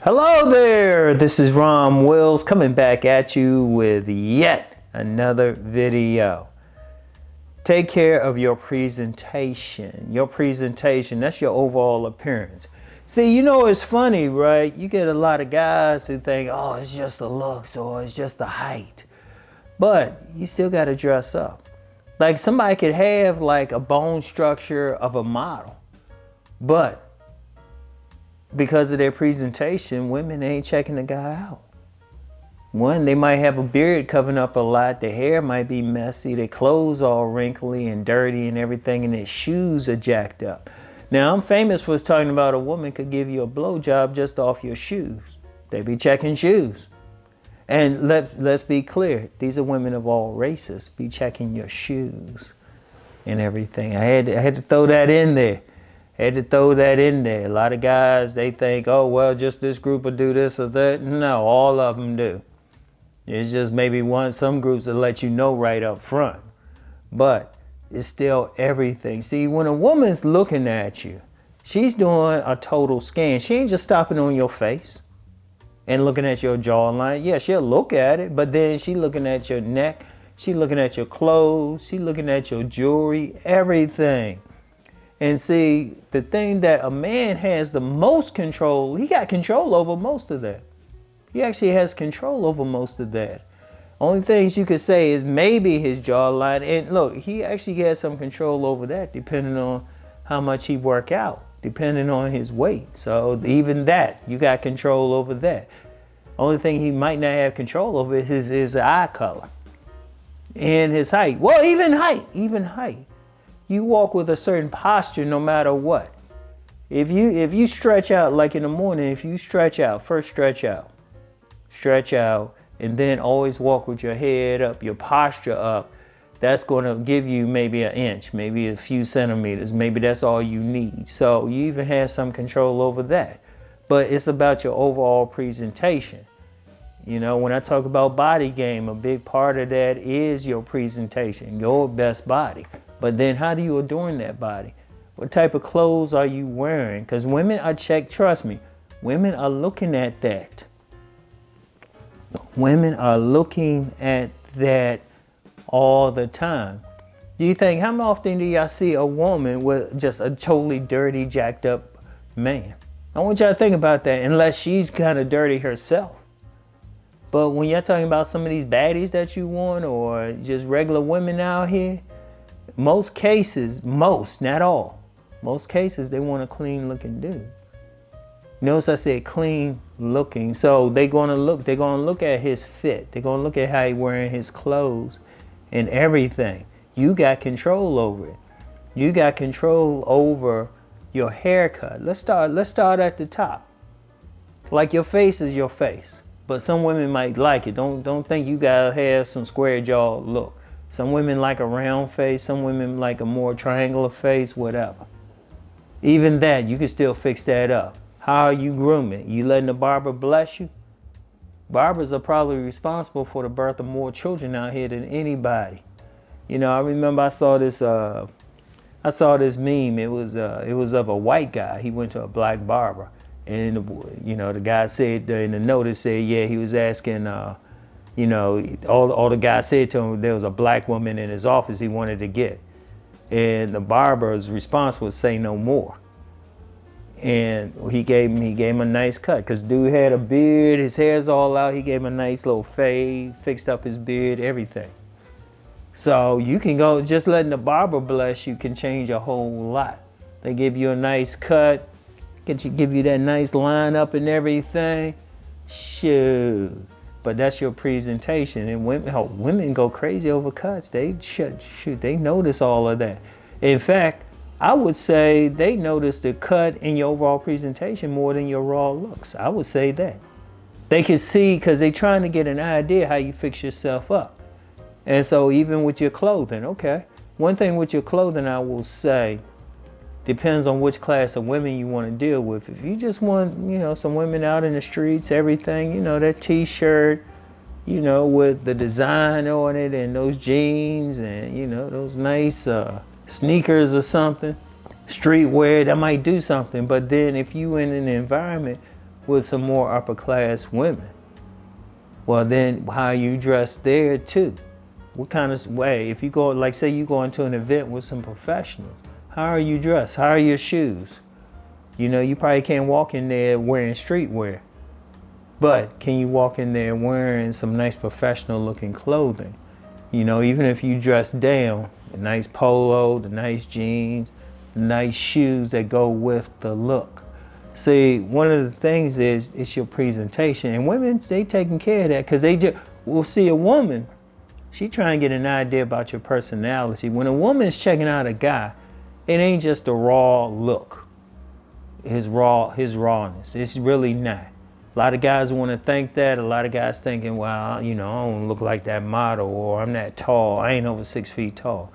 Hello there, this is Rom Wills coming back at you with yet another video. Take care of your presentation. Your presentation, that's your overall appearance. See, it's funny, right? You get a lot of guys who think, oh, it's just the looks or it's just the height. But you still got to dress up. Like somebody could have like a bone structure of a model, but because of their presentation, women ain't checking the guy out. One, they might have a beard covering up a lot, their hair might be messy, their clothes all wrinkly and dirty and everything, and their shoes are jacked up. Now, I'm famous for talking about a woman could give you a blowjob just off your shoes. They be checking shoes. And let's be clear, these are women of all races, be checking your shoes and everything. I had to throw that in there. A lot of guys, they think, oh, well, just this group will do this or that. No, all of them do. It's just maybe some groups that let you know right up front. But it's still everything. See, when a woman's looking at you, she's doing a total scan. She ain't just stopping on your face and looking at your jawline. Yeah, she'll look at it, but then she looking at your neck. She looking at your clothes. She looking at your jewelry, everything. And see, the thing that a man has the most control, he got control over most of that. He actually has control over most of that. Only things you could say is maybe his jawline. And look, he actually has some control over that depending on how much he work out, depending on his weight. So even that, you got control over that. Only thing he might not have control over is his eye color and his height. Well, even height. You walk with a certain posture no matter what. If you stretch out, like in the morning, if you stretch out, first stretch out, and then always walk with your head up, your posture up, that's going to give you maybe an inch, maybe a few centimeters, maybe that's all you need. So you even have some control over that. But it's about your overall presentation. When I talk about body game, a big part of that is your presentation, your best body. But then how do you adorn that body? What type of clothes are you wearing? Because women are checked, trust me, women are looking at that. Women are looking at that all the time. Do you think, how often do y'all see a woman with just a totally dirty, jacked up man? I want y'all to think about that, unless she's kind of dirty herself. But when y'all talking about some of these baddies that you want, or just regular women out here, most cases, not all, most cases they want a clean looking dude. Notice I said clean looking. So they're gonna look at his fit. They're gonna look at how he wearing his clothes and everything. You got control over it. You got control over your haircut. Let's start at the top. Like your face is your face, but some women might like it. Don't think you gotta have some square jaw look. Some women like a round face, some women like a more triangular face, whatever. Even that, you can still fix that up. How are you grooming? You letting the barber bless you? Barbers are probably responsible for the birth of more children out here than anybody. I remember I saw this meme. It was of a white guy. He went to a black barber, and the guy said in the notice said, yeah, he was asking. All the guy said to him, there was a black woman in his office he wanted to get. And the barber's response was, say no more. And he gave him a nice cut, because dude had a beard, his hair's all out. He gave him a nice little fade, fixed up his beard, everything. So you can go, just letting the barber bless you can change a whole lot. They give you a nice cut, give you that nice line up and everything. Shoot. But that's your presentation, and women go crazy over cuts. They notice all of that. In fact, I would say they notice the cut in your overall presentation more than your raw looks. I would say that. They can see, because they're trying to get an idea how you fix yourself up. And so even with your clothing, okay. One thing with your clothing, I will say, depends on which class of women you want to deal with. If you just want, some women out in the streets, everything, that t-shirt, with the design on it, and those jeans, and, those nice sneakers or something, streetwear, that might do something. But then if you in an environment with some more upper class women. Well, then how you dress there too. What kind of way, if you go, like say you go into an event with some professionals, how are you dressed? How are your shoes? You know, you probably can't walk in there wearing streetwear, but can you walk in there wearing some nice professional looking clothing? You know, even if you dress down, a nice polo, the nice jeans, the nice shoes that go with the look. See, one of the things is it's your presentation, and women, they taking care of that because they just will see a woman. She trying to get an idea about your personality. When a woman's checking out a guy, it ain't just a raw look, his rawness. It's really not. A lot of guys want to think that. A lot of guys thinking, well, you know, I don't look like that model, or I'm that tall. I ain't over 6 feet tall.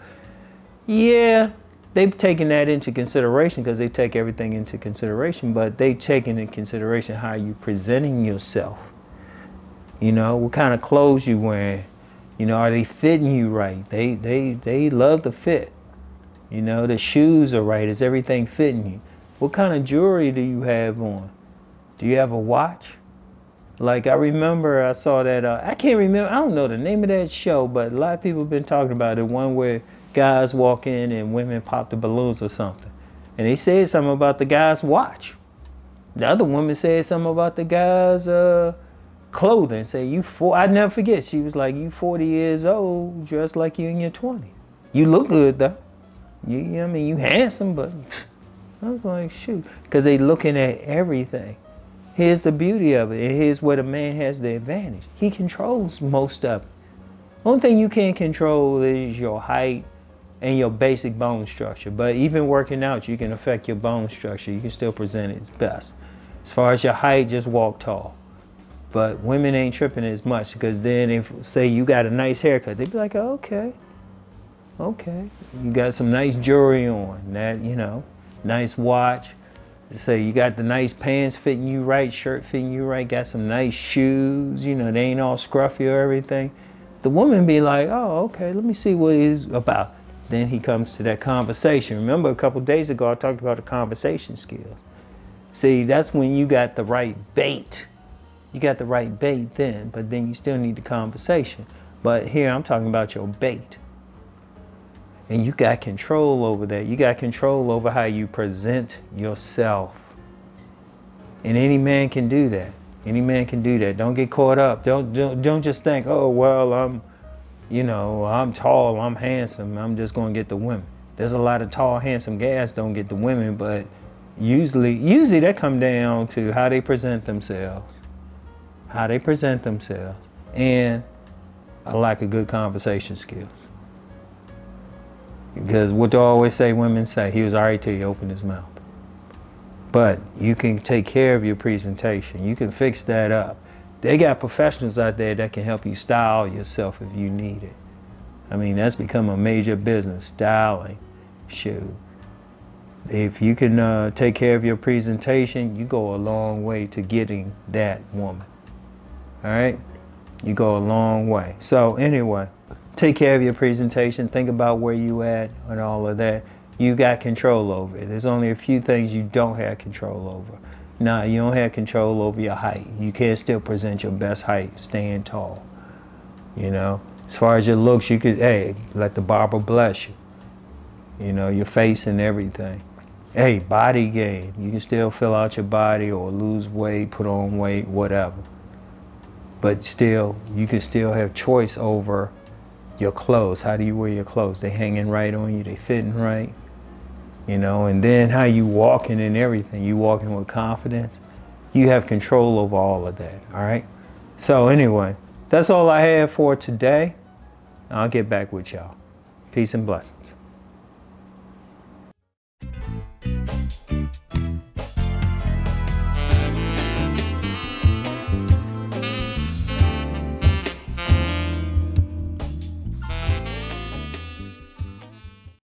Yeah, they've taken that into consideration because they take everything into consideration, but they taking into consideration how you presenting yourself. You know, what kind of clothes you wearing. You know, are they fitting you right? They love the fit. You know, the shoes are right. Is everything fitting you? What kind of jewelry do you have on? Do you have a watch? Like I remember I saw that, I can't remember, I don't know the name of that show, but a lot of people have been talking about it. One where guys walk in and women pop the balloons or something. And they said something about the guy's watch. The other woman said something about the guy's clothing. Say, I'd never forget. She was like, you 40 years old, dressed like you in your 20s. You look good though. I mean, you handsome, but I was like, shoot. Because they looking at everything. Here's the beauty of it. And here's where the man has the advantage. He controls most of it. Only thing you can't control is your height and your basic bone structure. But even working out, you can affect your bone structure. You can still present it its best. As far as your height, just walk tall. But women ain't tripping as much because then if, say you got a nice haircut, they'd be like, oh, okay. You got some nice jewelry on, that, you know, nice watch. Say you got the nice pants fitting you right, shirt fitting you right, got some nice shoes, you know, they ain't all scruffy or everything. The woman be like, oh, okay, let me see what he's about. Then he comes to that conversation. Remember a couple days ago, I talked about the conversation skills. See, that's when you got the right bait. You got the right bait then, but then you still need the conversation. But here I'm talking about your bait. And you got control over that. You got control over how you present yourself. And any man can do that. Any man can do that. Don't get caught up. Don't just think, oh, well, I'm tall, I'm handsome, I'm just gonna get the women. There's a lot of tall, handsome guys don't get the women, but usually that come down to how they present themselves. How they present themselves. And a lack of good conversation skills. Because what they always say, women say, he was all right till you open his mouth. But you can take care of your presentation. You can fix that up. They got professionals out there that can help you style yourself if you need it. I mean, that's become a major business, styling. Shoot. If you can take care of your presentation, you go a long way to getting that woman. All right? You go a long way. So anyway, take care of your presentation. Think about where you at and all of that. You got control over it. There's only a few things you don't have control over. Nah, you don't have control over your height. You can still present your best height, staying tall. You know, as far as your looks, you could, hey, let the barber bless you. You know, your face and everything. Hey, body game. You can still fill out your body or lose weight, put on weight, whatever. But still, you can still have choice over your clothes. How do you wear your clothes? They hanging right on you, they fitting right. You know, and then how you walking and everything. You walking with confidence. You have control over all of that, all right? So anyway, that's all I have for today. I'll get back with y'all. Peace and blessings.